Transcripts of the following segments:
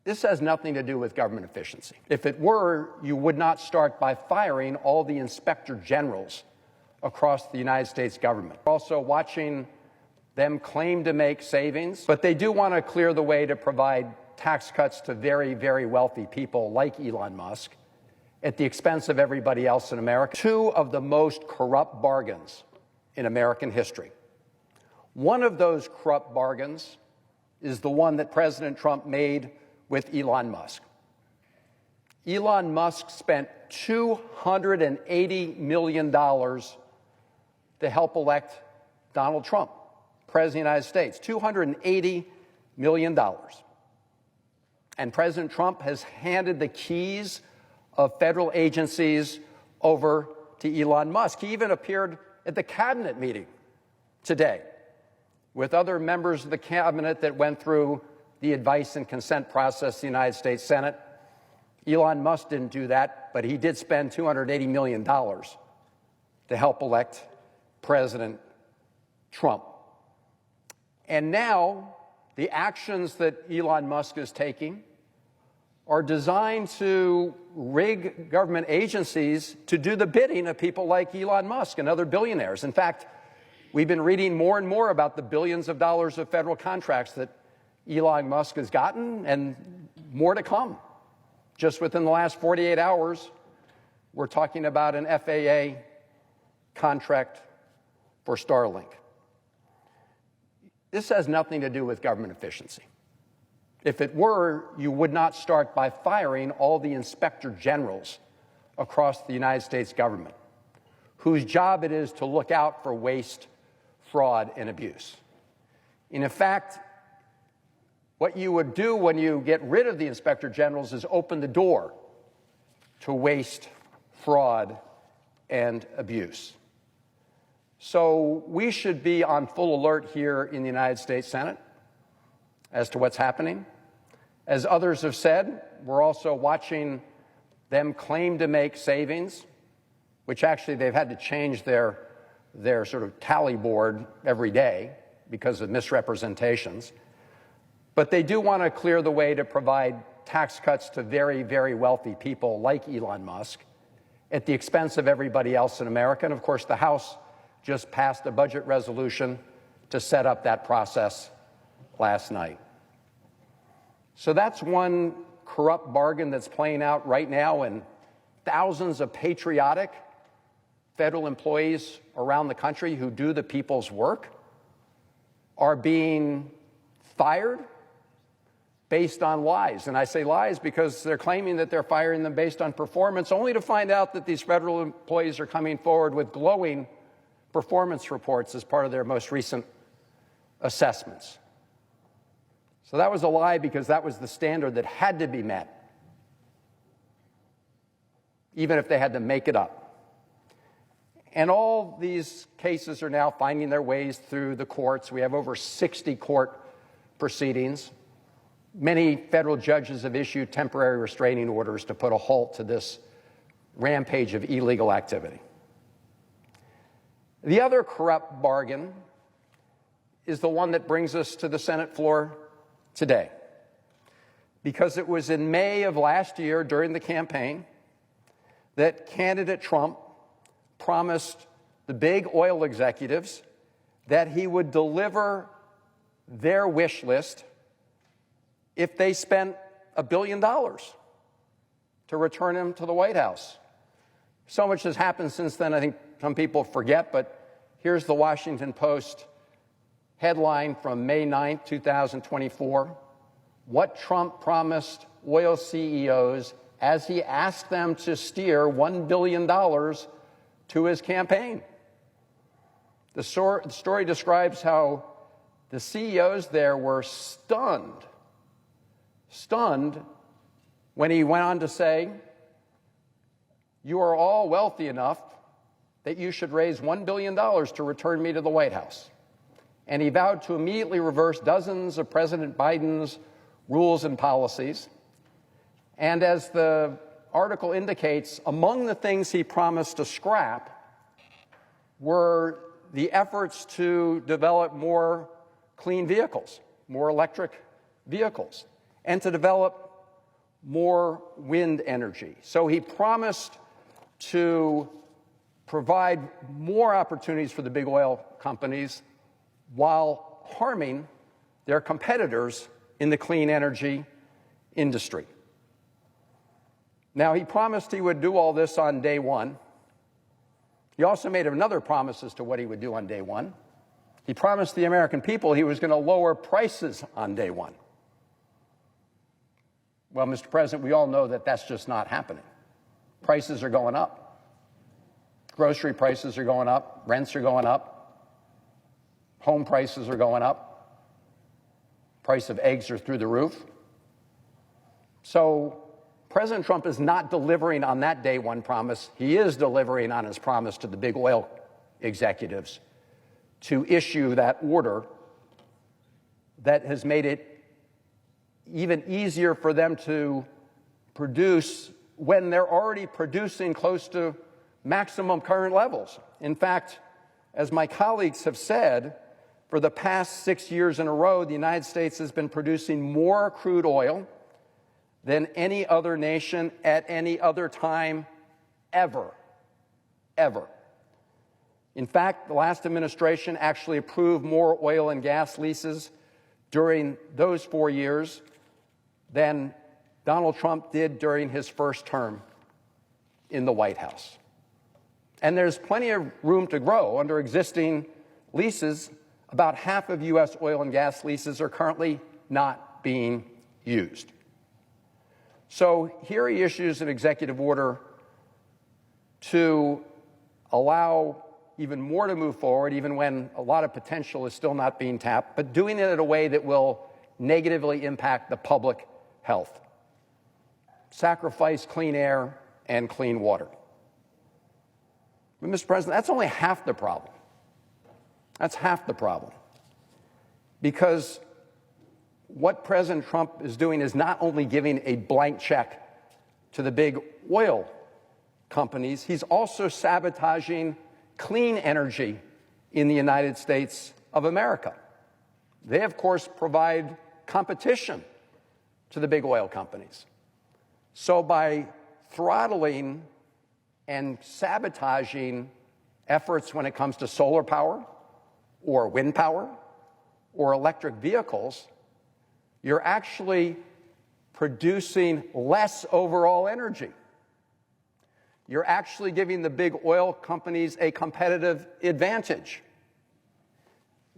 This has nothing to do with government efficiency. If it were, you would not start by firing all the inspector generals across the United States government. We're also watching them claim to make savings, but they do want to clear the way to provide tax cuts to very, very wealthy people like Elon Musk at the expense of everybody else in America. Two of the most corrupt bargains in American history. One of those corrupt bargains is the one that President Trump made with Elon Musk. Elon Musk spent $280 million to help elect Donald Trump, President of the United States. $280 million. And President Trump has handed the keys of federal agencies over to Elon Musk. He even appeared at the cabinet meeting today with other members of the cabinet that went through the advice and consent process in the United States Senate. Elon Musk didn't do that, but he did spend $280 million to help elect President Trump. And now the actions that Elon Musk is taking are designed to rig government agencies to do the bidding of people like Elon Musk and other billionaires. In fact, we've been reading more and more about the billions of dollars of federal contracts that Elon Musk has gotten, and more to come. Just within the last 48 hours, we're talking about an FAA contract for Starlink. This has nothing to do with government efficiency. If it were, you would not start by firing all the inspector generals across the United States government, whose job it is to look out for waste, fraud, and abuse. And in fact, what you would do when you get rid of the inspector generals is open the door to waste, fraud, and abuse. So we should be on full alert here in the United States Senate as to what's happening. As others have said, we're also watching them claim to make savings, which actually they've had to change their sort of tally board every day because of misrepresentations. But they do want to clear the way to provide tax cuts to very, very wealthy people like Elon Musk at the expense of everybody else in America. And of course, the House just passed a budget resolution to set up that process last night. So that's one corrupt bargain that's playing out right now, and thousands of patriotic federal employees around the country who do the people's work are being fired based on lies. And I say lies because they're claiming that they're firing them based on performance, only to find out that these federal employees are coming forward with glowing performance reports as part of their most recent assessments. So that was a lie because that was the standard that had to be met, even if they had to make it up. And all these cases are now finding their ways through the courts. We have over 60 court proceedings. Many federal judges have issued temporary restraining orders to put a halt to this rampage of illegal activity. The other corrupt bargain is the one that brings us to the Senate floor today, because it was in May of last year during the campaign that candidate Trump promised the big oil executives that he would deliver their wish list if they spent $1 billion to return him to the White House. So much has happened since then, I think some people forget, but here's the Washington Post headline from May 9th, 2024. What Trump promised oil CEOs as he asked them to steer $1 billion to his campaign. The story describes how the CEOs there were stunned when he went on to say, "You are all wealthy enough that you should raise $1 billion to return me to the White House." And he vowed to immediately reverse dozens of President Biden's rules and policies. And as the article indicates, among the things he promised to scrap were the efforts to develop more clean vehicles, more electric vehicles, and to develop more wind energy. So he promised to provide more opportunities for the big oil companies while harming their competitors in the clean energy industry. Now, he promised he would do all this on day one. He also made another promise as to what he would do on day one. He promised the American people he was going to lower prices on day one. Well, Mr. President, we all know that that's just not happening. Prices are going up. Grocery prices are going up. Rents are going up. Home prices are going up. Price of eggs are through the roof. So President Trump is not delivering on that day one promise. He is delivering on his promise to the big oil executives to issue that order that has made it even easier for them to produce when they're already producing close to maximum current levels. In fact, as my colleagues have said, for the past 6 years in a row, the United States has been producing more crude oil than any other nation at any other time ever. In fact, the last administration actually approved more oil and gas leases during those 4 years than Donald Trump did during his first term in the White House. And there's plenty of room to grow under existing leases. About half of U.S. oil and gas leases are currently not being used. So here he issues an executive order to allow even more to move forward, even when a lot of potential is still not being tapped, but doing it in a way that will negatively impact the public health. Sacrifice clean air and clean water. But, Mr. President, that's only half the problem. That's half the problem. Because what President Trump is doing is not only giving a blank check to the big oil companies, he's also sabotaging clean energy in the United States of America. They, of course, provide competition to the big oil companies. So by throttling and sabotaging efforts when it comes to solar power or wind power or electric vehicles, you're actually producing less overall energy. You're actually giving the big oil companies a competitive advantage.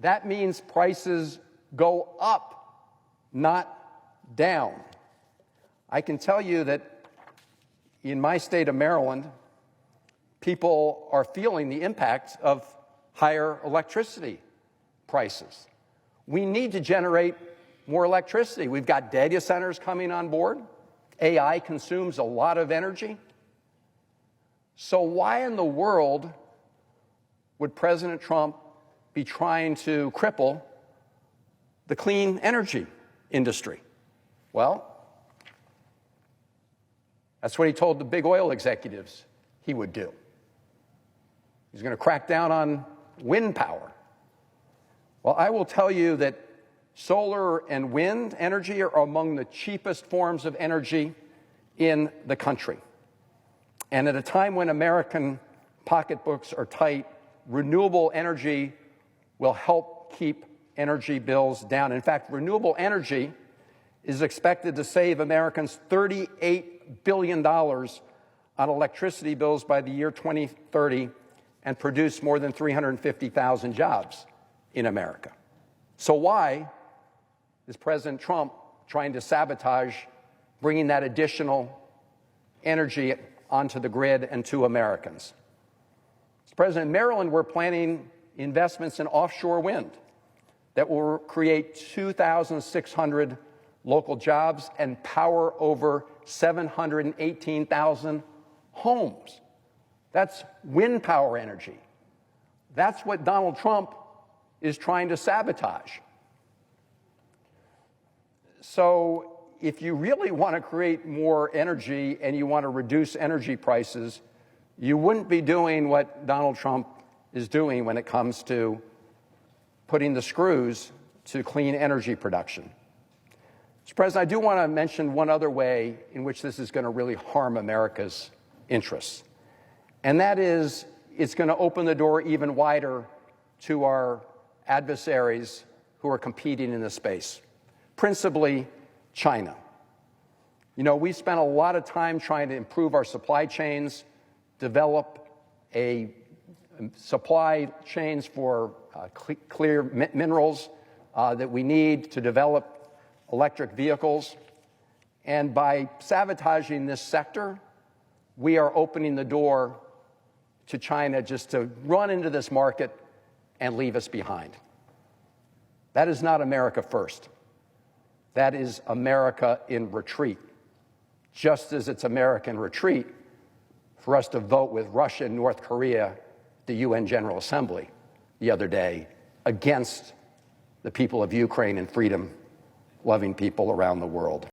That means prices go up, not down. I can tell you that in my state of Maryland, people are feeling the impact of higher electricity prices. We need to generate more electricity. We've got data centers coming on board. AI consumes a lot of energy. So why in the world would President Trump be trying to cripple the clean energy industry? Well, that's what he told the big oil executives he would do. He's going to crack down on wind power. Well, I will tell you that solar and wind energy are among the cheapest forms of energy in the country. And at a time when American pocketbooks are tight, renewable energy will help keep energy bills down. In fact, renewable energy is expected to save Americans $38 billion on electricity bills by the year 2030 and produce more than 350,000 jobs in America. So why is President Trump trying to sabotage bringing that additional energy onto the grid and to Americans? Mr. President, in Maryland, we're planning investments in offshore wind that will create 2,600 local jobs and power over 718,000 homes. That's wind power energy. That's what Donald Trump is trying to sabotage. So if you really want to create more energy and you want to reduce energy prices, you wouldn't be doing what Donald Trump is doing when it comes to putting the screws to clean energy production. Mr. President, I do want to mention one other way in which this is going to really harm America's interests, and that is it's going to open the door even wider to our adversaries who are competing in this space, principally China. You know, we spent a lot of time trying to improve our supply chains, develop a supply chains for clear minerals that we need to develop electric vehicles. And by sabotaging this sector, we are opening the door to China just to run into this market and leave us behind. That is not America first. That is America in retreat, just as it's America in retreat for us to vote with Russia and North Korea at the UN General Assembly the other day against the people of Ukraine and freedom-loving people around the world.